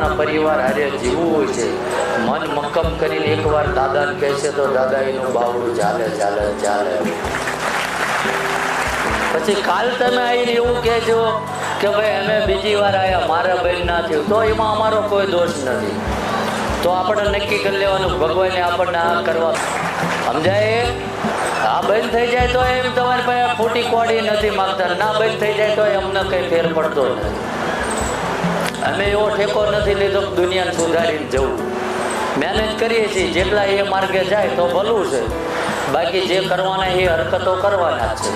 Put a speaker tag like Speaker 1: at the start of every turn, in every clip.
Speaker 1: પોતાના પરિવાર હારે જીવવું છે, મન મક્કમ કરીને એકવાર દાદાને કહેશે તો દાદા એનું બાવડું ચાલે ચાલે ચાલે. પછી કાલ તમે આવીને એવું કહેજો કે ભાઈ અમે બીજી વાર આવ્યા, મારા બહેન ના થયું, તો એમાં અમારો કોઈ દોષ નથી. તો આપણે નક્કી કરી લેવાનું ભગવાને આપણને આ કરવા. સમજાય? આ બંધ થઈ જાય તો એમ તમારી પાસે ખોટી કોડી નથી માગતા, ના બંધ થઈ જાય તો અમને કંઈ ફેર પડતો નથી. અમે એવો ઠેકો નથી લીધો દુનિયાને સુધારીને જવું. મહેનત કરીએ છીએ, જેટલા એ માર્ગે જાય તો ભલું છે, બાકી જે કરવાના એ હરકતો કરવાના છે.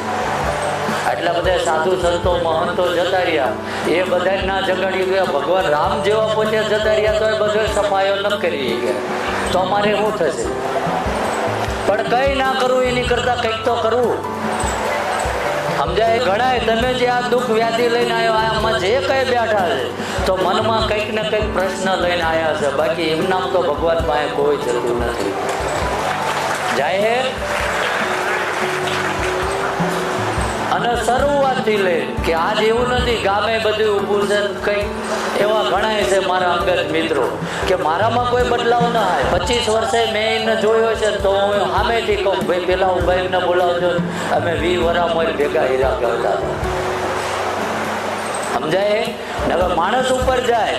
Speaker 1: આટલા બધા સાધુ સંતો મહંતો જતા રહ્યા, એ બધા ના જગાડી ગયા. ભગવાન રામ જેવા પોતે જતા રહ્યા તો એ બધો સફાયો ન કરી ગયા, તો અમારે શું થશે? પણ કંઈ ના કરવું એની કરતા કંઈક તો કરવું. સમજાય? ઘણા તમે જે આ દુઃખ વ્યાધિ લઈને આવ્યો, આમાં જે કંઈ બેઠા છે તો મનમાં કંઈક ને કંઈક પ્રશ્ન લઈને આવ્યા છે, બાકી એમનામ તો ભગવાન પાસે કોઈ જતું નથી. જાય હે? અને શરૂઆતથી લઈ કે આજ એવું નથી, ગામે બધું ઊભું છે. કંઈક એવા ઘણા છે મારા અંગત મિત્રો કે મારામાં કોઈ બદલાવ ના આવે. 25 વર્ષે મેં એને જોયો છે તો હું સામેથી કહું, ભાઈ પેલા હું ભાઈ એમને બોલાવજો, અમે 20 વર્ષ ભેગા હીરા કરતા હતા. સમજાય? હવે માણસ ઉપર જાય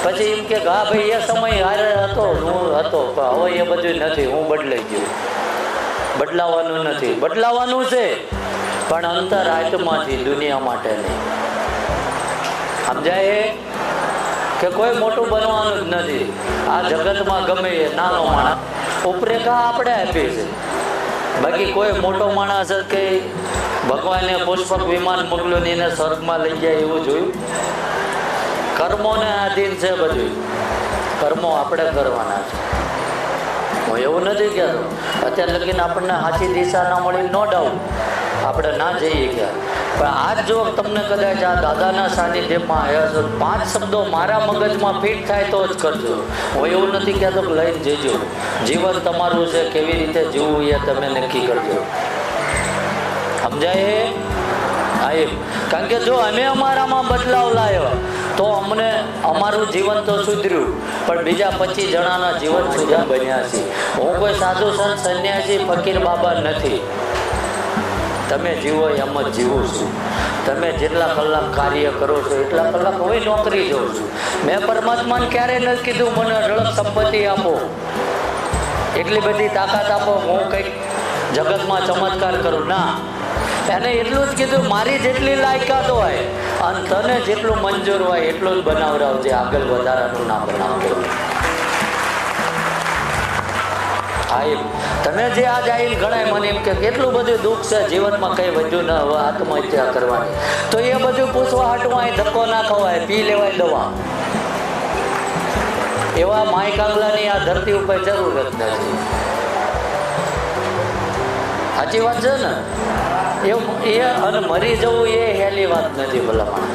Speaker 1: પછી એમ કે હા ભાઈ એ સમય હારે હતો, હું હતો, હવે એ બધું નથી, હું બદલાઈ ગયું. બદલાવાનું નથી, બદલાવાનું છે પણ અંતર આત્માથી, દુનિયા માટે નહીં. સમજાય? કે કોઈ મોટું બનવાનું જ નથી. આ જગતમાં ગમે એ નાનો માણસ ઉપરેખા આપણે આપી છે, બાકી કોઈ મોટો માણસ જ કે ભગવાને પુષ્પક વિમાન મોકલ્યું એને સ્વર્ગમાં લઈ જાય એવું જોયું? કર્મોને આધીન છે બધું, કર્મો આપણે કરવાના છે. હું એવું નથી કહેતો અત્યારે લગીને આપણને સાચી દિશા ના મળી, નો ડાઉટ આપણે ના જઈએ ગયા, પણ આજ જો તમને કદાચ આ દાદાના સાનિધ્યમાં આવ્યા છો, 5 શબ્દો મારા મગજમાં ફિટ થાય તો જ કરજો. હું એવું નથી કહેતો કે લઈને જજો. જીવન તમારું છે, કેવી રીતે જીવવું એ તમે નક્કી કરજો. સમજાય? હા એમ. કારણ કે જો અમે અમારામાં બદલાવ લાવ્યો તો અમને અમારું જીવન તો સુધર્યું, પણ બીજા 25 જણાના જીવન સુધા બન્યા છે. હું કોઈ સાધુ સંત સંન્યાસી ફકીર બાબા નથી. તમે જીવો એમ જ જીવું છું. તમે જેટલા કલાક કાર્ય કરો છો એટલા કલાક હવે નોકરી જાઉં છું. મેં પરમાત્માને ક્યારેય નથી કીધું મને અઢળક સંપત્તિ આપો, એટલી બધી તાકાત આપો, હું કંઈક જગતમાં ચમત્કાર કરું. ના, એને એટલું જ કીધું મારી જેટલી લાયકાત હોય અને તને જેટલું મંજૂર હોય એટલું જ બનાવરાવજે, આગળ વધારાનું ના બનાવજો. હા એમ. તમે જે આજ આવીને ઘણા મને એમ કે કેટલું બધું દુઃખ છે જીવનમાં, કંઈ વધ્યું ન હવે આત્મહત્યા કરવાની, તો એ બધું પૂછવા હાટમાં અહીં ધક્કો ના ખવાય, પી લેવાય દવા. એવા માય કાંગલાની આ ધરતી ઉપર જરૂર જ નથી. સાચી વાત છે ને? એ અને મરી જવું એ હેલી વાત નથી ભલામણ.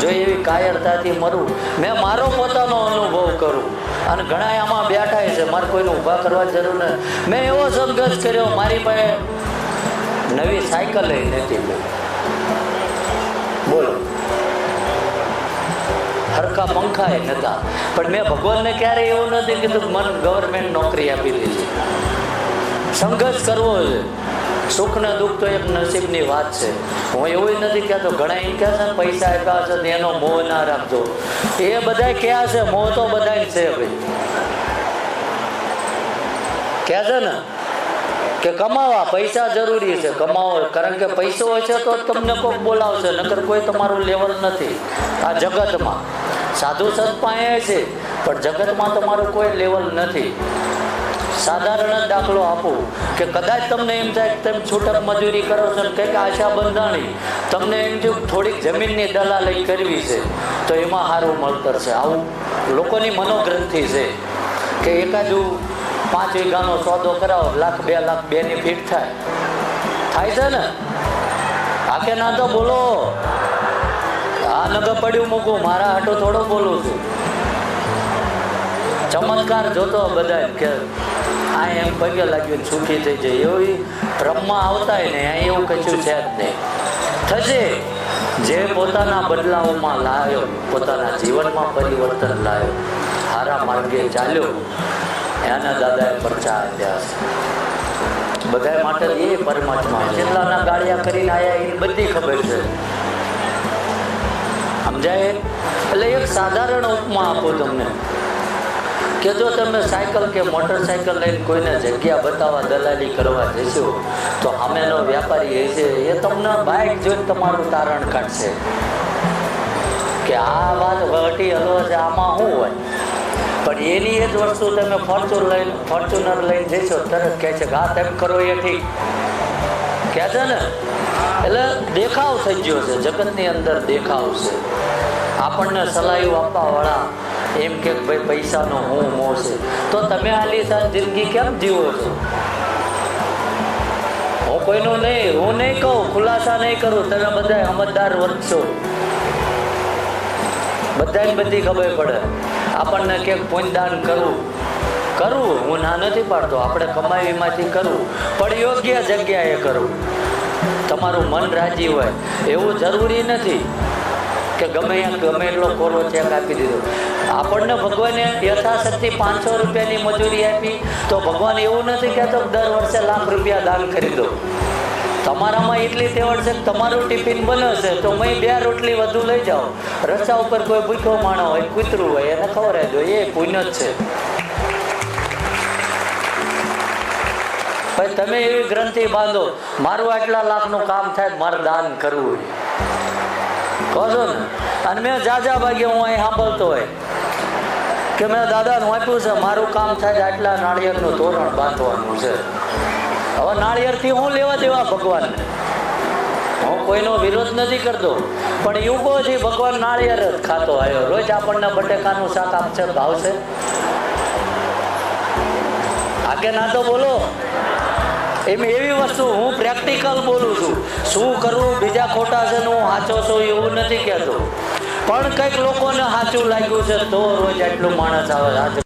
Speaker 1: જો એવી કાયરતાથી મરું, મેં મારો પોતાનો અનુભવ કરું અને ઘણા આમાં બેઠા છે, મારે કોઈને ઊભા કરવા જરૂર નથી. મેં એવો સંઘર્ષ કર્યો, મારી પાસે નવી સાયકલ નથી, બોલો, હરખા પંખા નતા, પણ મેં ભગવાનને ક્યારેય એવું નથી કીધું મને ગવર્મેન્ટ નોકરી આપી દીધી. સંઘર્ષ કરવો છે. સુખ ને દુઃખ તો એક નસીબની વાત છે. હું એવું નથી કહેતો, ઘણા એમ કહે છે પૈસા આપ્યા છે એનો મોહ ના રાખજો. એ બધા ક્યાં છે? મોહ તો બધા છે ભાઈ. કહે છે ને કે કમાવા પૈસા જરૂરી છે, કમાવો, કારણ કે પૈસો હશે તો તમને કોઈક બોલાવશે, નકર કોઈ તમારું લેવલ નથી આ જગતમાં. સાધુ સંત પાસે છે પણ જગતમાં તમારું કોઈ લેવલ નથી. સાધારણ દાખલો આપું કે કદાચ તમને એમ થાય કે તમે છૂટક મજૂરી કરો છો, કંઈક આશા બંધાણી, તમને એમ થયું થોડીક જમીનની દલાલી કરવી છે તો એમાં સારું મળતર છે. આવું લોકોની મનોગ્રંથિ છે કે એકાદું 5 વીઘાનો સોદો કરાવો, 1 લાખ 2 લાખ 2ની ફીટ થાય છે ને? આ કે ના તો બોલો, આ નગર પડ્યું મૂકું, મારા હાટું થોડો બોલું છું. ચમત્કાર જોતો બધા કે આ એમ પગે લાગ્યું સુખી થઈ જાય, એવું ભ્રમમાં આવતા ને અહીં એવું કશું છે જ નહીં. થશે જે પોતાના બદલાવમાં લાવ્યો, પોતાના જીવનમાં પરિવર્તન લાવ્યો, સારા માર્ગે ચાલ્યો, એના દાદાએ પરચા આપ્યા છે. બધા માટે એ પરમાત્મા જેટલાના ગાળિયા કરીને આવ્યા એ બધી ખબર છે. સમજાય? એટલે એક સાધારણ ઉપમા આપું તમને કે જો તમે સાયકલ કે મોટરસાયકલ લઈને કોઈને જગ્યા બતાવવા દલાલી કરવા જશો તો સામેનો વ્યાપારી હશે એ તમને બાઇક જોઈને તમારું તારણ કાઢશે કે આ વાત વટી હલો છે, આમાં શું હોય. પણ એની એ જ વસ્તુ તમે ફોર્ચ્યુનર લઈને જશો તરત કહે છે કે હા તેમ કરો એ ઠીક કહે છે ને. એટલે દેખાવ થઈ ગયો છે, જગતની અંદર દેખાવ છે. આપણને સલાહ આપવા વાળા એમ કે ભાઈ પૈસાનો હું મોહ છે, તો તમે આલીશાન જિંદગી કેમ જીવો છો? હું કોઈનું નહીં, હું નહીં કહું, ખુલાસા નહીં કરું, તમે બધા સમજદાર વર્ગ છો, બધાને બધી ખબર પડે. આપણને ક્યાંક પુણ્યદાન કરવું હું ના નથી પાડતો, આપણે કમાવીમાંથી કરવું, પણ યોગ્ય જગ્યાએ કરવું. તમારું મન રાજી હોય એવું જરૂરી નથી કે ગમે એટલો કોરો ચેક આપી દીધો. આપણને ભગવાને યથાશક્તિ 500 રૂપિયાની મજૂરી આપી તો ભગવાન એવું નથી કહેતો દર વર્ષે લાખ રૂપિયા દાન કરી દો. તમારામાં એટલી તેવડ છે કે તમારું ટિફિન બને છે તો મેં 2 રોટલી વધુ લઈ જાઓ. રસ્તા ઉપર કોઈ ભૂખ્યો માણસ હોય, કૂતરું હોય, એને ખવડાવી દો, એ પુણ્ય જ છે. ભાઈ તમે એવી ગ્રંથિ બાંધો મારું આટલા લાખનું કામ થાય મારે દાન કરવું કહો છો ને. અને મેં જાજા ભાગે હું અહીં સાંભળતો હોય કે મેં દાદાનું આપ્યું છે, મારું કામ થાય આટલા નાળિયેરનું તોરણ બાંધવાનું છે. હવે નાળિયેરથી હું લેવા દેવા ભગવાનને? હું કોઈનો વિરોધ નથી કરતો, પણ યુગોથી ભગવાન નાળિયેર જ ખાતો આવ્યો. રોજ આપણને બટેકાનું શાક આપશે, ભાવશે? આગે ના તો બોલો. એમ એવી વસ્તુ હું પ્રેક્ટિકલ બોલું છું. શું કરવું બીજા ખોટા છે ને હું સાચો છું એવું નથી કહેતો, પણ કંઈક લોકોને સાચું લાગ્યું છે તો રોજ આટલું માણસ આવે. આજે